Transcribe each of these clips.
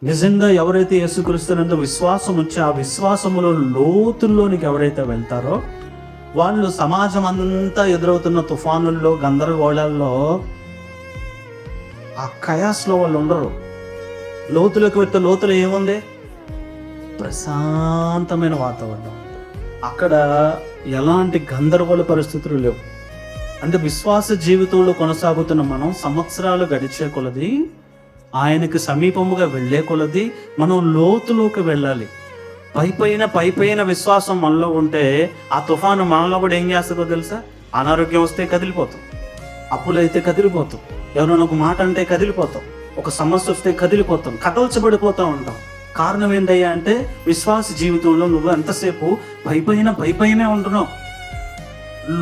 నిజంగా ఎవరైతే యేసుక్రీస్తునందు విశ్వాసం ఉంచి ఆ విశ్వాసములో లోతుల్లోనికి ఎవరైతే వెళ్తారో వాళ్ళు సమాజం అంతా ఎదురవుతున్న తుఫానుల్లో గందరగోళాల్లో ఆ కయాస్లో వాళ్ళు ఉండరు. లోతులోకి వెళ్తే లోతులో ఏముంది? ప్రశాంతమైన వాతావరణం. అక్కడ ఎలాంటి గందరగోళ పరిస్థితులు లేవు. అంటే విశ్వాస జీవితంలో కొనసాగుతున్న మనం సంవత్సరాలు గడిచే కొలది, ఆయనకు సమీపముగా వెళ్ళే కొలది మనం లోతులోకి వెళ్ళాలి. పైపైన విశ్వాసం మనలో ఉంటే ఆ తుఫాను మనలో కూడా ఏం చేస్తుందో తెలుసా? అనారోగ్యం వస్తే కదిలిపోతాం, అప్పులైతే కదిలిపోతాం, ఎవరైనా ఒక మాట అంటే కదిలిపోతాం, ఒక సమస్య వస్తే కదిలిపోతాం, కదల్చబడిపోతూ ఉంటాం. కారణం ఏంటయ్యా అంటే విశ్వాస జీవితంలో నువ్వు ఎంతసేపు పైపైనే ఉంటున్నావు.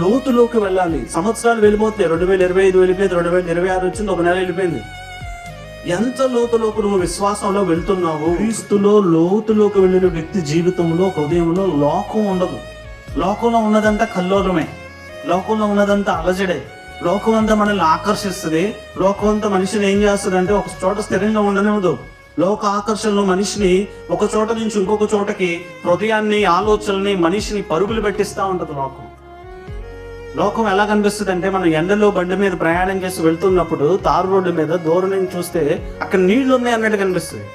లోతులోకి వెళ్ళాలి. సంవత్సరాలు వెళ్ళిపోతున్నాయి. 2025 వెళ్ళిపోయింది, 2026 వచ్చింది, ఒక నెల వెళ్ళిపోయింది. ఎంత లోతులోకి నువ్వు విశ్వాసంలో వెళ్తున్నావు? క్రీస్తులో లోతులోకి వెళ్ళిన వ్యక్తి జీవితంలో, హృదయంలో లోకం ఉండదు. లోకంలో ఉన్నదంతా కల్లోలమే, లోకంలో ఉన్నదంతా అలజడే. లోకం అంతా మనల్ని ఆకర్షిస్తుంది. లోకం అంతా మనిషిని ఏం చేస్తుంది అంటే ఒక చోట స్థిరంగా ఉండనివ్వదు. లోక ఆకర్షణలో మనిషిని ఒక చోట నుంచి ఇంకొక చోటకి, హృదయాన్ని, ఆలోచనల్ని, మనిషిని పరుగులు పెట్టిస్తూ ఉంటుంది. లోకం ఎలా కనిపిస్తుంది అంటే మనం ఎండలో బండి మీద ప్రయాణం చేసి వెళ్తున్నప్పుడు తారు రోడ్డు మీద దూరం నుంచి చూస్తే అక్కడ నీళ్లు ఉన్నాయి అన్నట్టు కనిపిస్తుంది.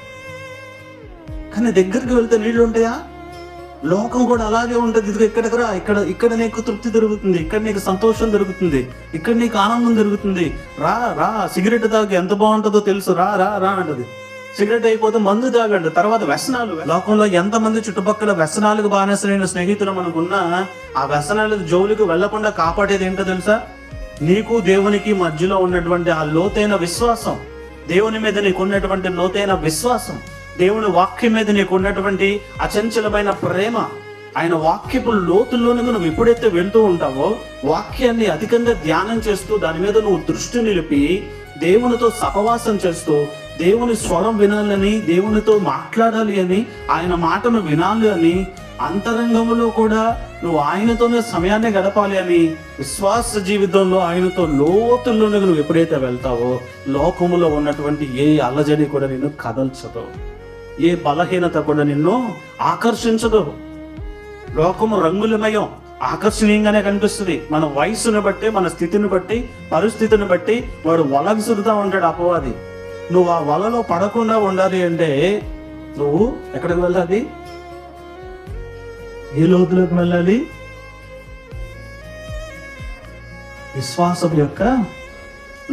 కానీ దగ్గరికి వెళ్తే నీళ్లు ఉంటాయా? లోకం కూడా అలాగే ఉంటుంది. ఇది ఇక్కడ నీకు తృప్తి దొరుకుతుంది, ఇక్కడ నీకు సంతోషం దొరుకుతుంది, ఇక్కడ నీకు ఆనందం దొరుకుతుంది. రా సిగరెట్ తాగు, ఎంత బాగుంటుందో తెలుసు, రా అంటది. సిగరెట్ అయిపోతే మందు తాగండి, తర్వాత వ్యసనాలు. లోకంలో ఎంతమంది చుట్టుపక్కల వ్యసనాలకు బానిసలైన స్నేహితులు మనకున్నా ఆ వ్యసనాల జోలికి వెళ్లకుండా కాపాడేది ఏంటో తెలుసా? నీకు దేవునికి మధ్యలో ఉన్నటువంటి ఆ లోతైన విశ్వాసం, దేవుని మీద నీకు ఉన్నటువంటి లోతైన విశ్వాసం, దేవుని వాక్యం మీద నీకు ఉన్నటువంటి అచంచలమైన ప్రేమ. ఆయన వాక్యపు లోతుల్లోనికి నువ్వు ఎప్పుడైతే వెళ్తూ ఉంటావో, వాక్యాన్ని అధికంగా ధ్యానం చేస్తూ దాని మీద నువ్వు దృష్టి నిలిపి దేవునితో సహవాసం చేస్తూ దేవుని స్వరం వినాలని, దేవునితో మాట్లాడాలి అని, ఆయన మాటను వినాలి అని, అంతరంగంలో కూడా నువ్వు ఆయనతోనే సమయాన్ని గడపాలి అని, విశ్వాస జీవితంలో ఆయనతో లోతుల్లోనే నువ్వు ఎప్పుడైతే వెళ్తావో లోకములో ఉన్నటువంటి ఏ అలజడి కూడా నిన్ను కదల్చదు, ఏ బలహీనత కూడా నిన్ను ఆకర్షించదు. లోకము రంగులమయం, ఆకర్షణీయంగానే కనిపిస్తుంది. మన వయసును బట్టి, మన స్థితిని బట్టి, పరిస్థితిని బట్టి వాడు వల విసురుతూ ఉంటాడు అపవాది. నువ్వు ఆ వలలో పడకుండా ఉండాలి అంటే నువ్వు ఎక్కడికి వెళ్ళాలి? ఏ లోతులోకి వెళ్ళాలి? విశ్వాసం యొక్క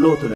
లోతులు.